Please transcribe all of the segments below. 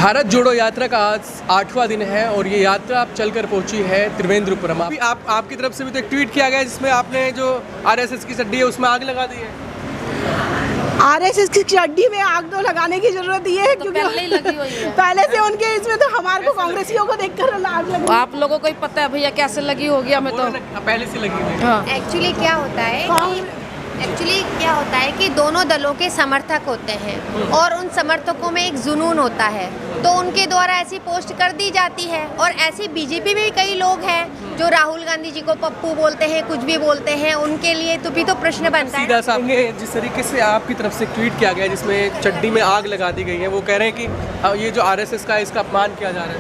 भारत जोड़ो यात्रा का आज 8वां दिन है और ये यात्रा अब चलकर पहुंची है त्रिवेंद्रपुरम। अभी आपकी तरफ से भी तो एक ट्वीट किया गया है जिसमें आपने जो आरएसएस की चड्डी है उसमें आग लगा दी है। आरएसएस की चड्डी में आग तो लगाने की जरूरत ये है क्योंकि पहले ही लगी हुई है। पहले से उनके इसमें तो हमारे को कांग्रेसियों को देखकर आग लगी। आप लोगों को ही पता है भैया कैसे लगी होगी, हमें तो पहले से लगी हुई है। हाँ। एक्चुअली क्या होता है कि दोनों दलों के समर्थक होते हैं और उन समर्थकों में एक जुनून होता है, तो उनके द्वारा ऐसी पोस्ट कर दी जाती है। और ऐसी बीजेपी में कई लोग हैं जो राहुल गांधी जी को पप्पू बोलते हैं, कुछ भी बोलते हैं, उनके लिए तो भी तो प्रश्न बनता है। सीधा सामने जिस तरीके से आपकी तरफ से ट्वीट किया गया जिसमें चड्डी में आग लगा दी गई है, वो कह रहे हैं कि ये जो आरएसएस का है इसका अपमान किया जा रहा है।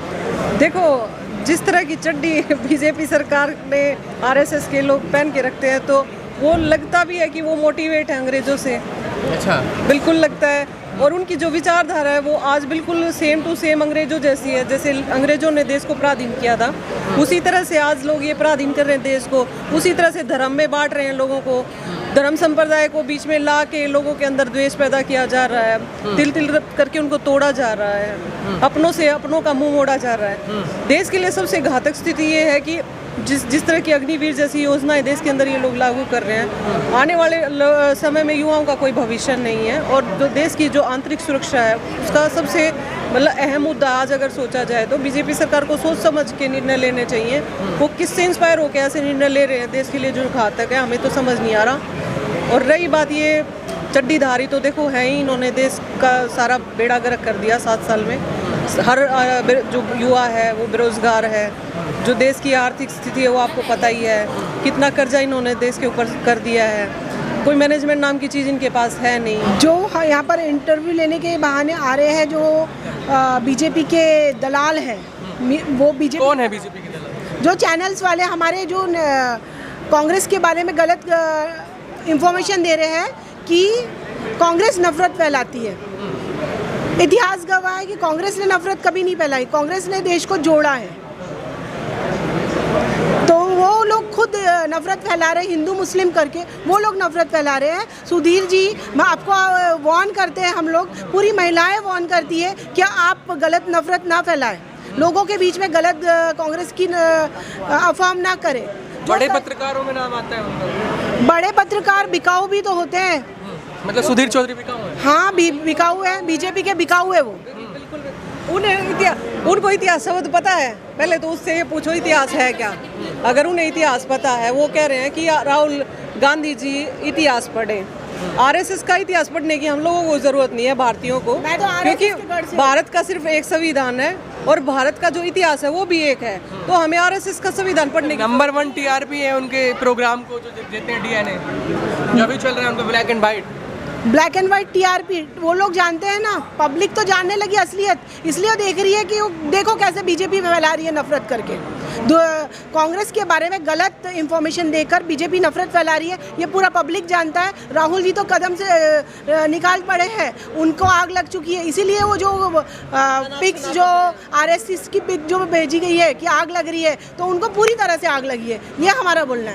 देखो, जिस तरह की चड्डी बीजेपी सरकार ने आरएसएस के लोग पहन के रखते हैं तो वो लगता भी है कि वो मोटिवेट है अंग्रेजों से। अच्छा, बिल्कुल लगता है। और उनकी जो विचारधारा है वो आज बिल्कुल सेम टू सेम अंग्रेजों जैसी है। जैसे अंग्रेजों ने देश को पराधीन किया था, उसी तरह से आज लोग ये पराधीन कर रहे हैं देश को। उसी तरह से धर्म में बांट रहे हैं लोगों को, धर्म संप्रदाय को बीच में ला के लोगों के अंदर द्वेष पैदा किया जा रहा है, तिल तिल करके उनको तोड़ा जा रहा है, अपनों से अपनों का मुंह मोड़ा जा रहा है। देश के लिए सबसे घातक स्थिति ये है कि जिस तरह की अग्निवीर जैसी योजनाएं देश के अंदर ये लोग लागू कर रहे हैं, आने वाले समय में युवाओं का कोई भविष्य नहीं है। और जो देश की जो आंतरिक सुरक्षा है उसका सबसे मतलब अहम मुद्दा आज अगर सोचा जाए तो बीजेपी सरकार को सोच समझ के निर्णय लेने चाहिए। वो किससे इंस्पायर होकर ऐसे निर्णय ले रहे हैं देश के लिए जो घातक है, हमें तो समझ नहीं आ रहा। और रही बात ये चड्डीधारी, तो देखो है ही, इन्होंने देश का सारा बेड़ा गर्क कर दिया 7 साल में। हर जो युवा है वो बेरोजगार है, जो देश की आर्थिक स्थिति है वो आपको पता ही है, कितना कर्जा इन्होंने देश के ऊपर कर दिया है। कोई मैनेजमेंट नाम की चीज़ इनके पास है नहीं। जो यहाँ पर इंटरव्यू लेने के बहाने आ रहे हैं, जो बीजेपी के दलाल हैं, वो बीजेपी कौन है बीजेपी के दलाल? जो चैनल्स वाले हमारे जो कांग्रेस के बारे में गलत इंफॉर्मेशन दे रहे हैं कि कांग्रेस नफरत फैलाती है। इतिहास गवाह है कि कांग्रेस ने नफरत कभी नहीं फैलाई, कांग्रेस ने देश को जोड़ा है। तो वो लोग खुद नफरत फैला रहे हैं, हिंदू मुस्लिम करके वो लोग नफरत फैला रहे हैं। सुधीर जी, मैं आपको वार्न करते हैं, हम लोग पूरी महिलाएं वार्न करती है कि आप गलत नफरत ना फैलाएं, लोगों के बीच में गलत कांग्रेस की अफवाह ना करें। बड़े पत्रकारों में नाम आता है उनका। बड़े पत्रकार बिकाऊ भी तो होते हैं। मतलब सुधीर चौधरी बिकाऊ है? हाँ, बिकाऊ है, बीजेपी के बिकाऊ है वो। उनको इतिहास शब्द पता है? पहले तो उससे ये पूछो इतिहास है क्या। अगर उन्हें इतिहास पता है, वो कह रहे हैं कि राहुल गांधी जी इतिहास पढ़े। आरएसएस का इतिहास पढ़ने की हम लोगों को जरूरत नहीं है, भारतीयों को, क्योंकि भारत का सिर्फ एक संविधान है और भारत का जो इतिहास है वो भी एक है। तो हमें आरएसएस का संविधान पढ़ने की नंबर 1 टीआरपी है उनके प्रोग्राम को जो देते हैं डीएनए, जो अभी चल रहा है उनका ब्लैक एंड व्हाइट टीआरपी। वो लोग जानते हैं ना, पब्लिक तो जानने लगी असलियत, इसलिए देख रही है कि देखो कैसे बीजेपी फैला रही है नफरत करके। कांग्रेस के बारे में गलत इंफॉर्मेशन देकर बीजेपी नफरत फैला रही है, ये पूरा पब्लिक जानता है। राहुल जी तो कदम से निकाल पड़े हैं, उनको आग लग चुकी है। इसीलिए वो जो पिक्स जो आरएसएस की पिक जो भेजी गई है कि आग लग रही है, तो उनको पूरी तरह से आग लगी है, ये हमारा बोलना है।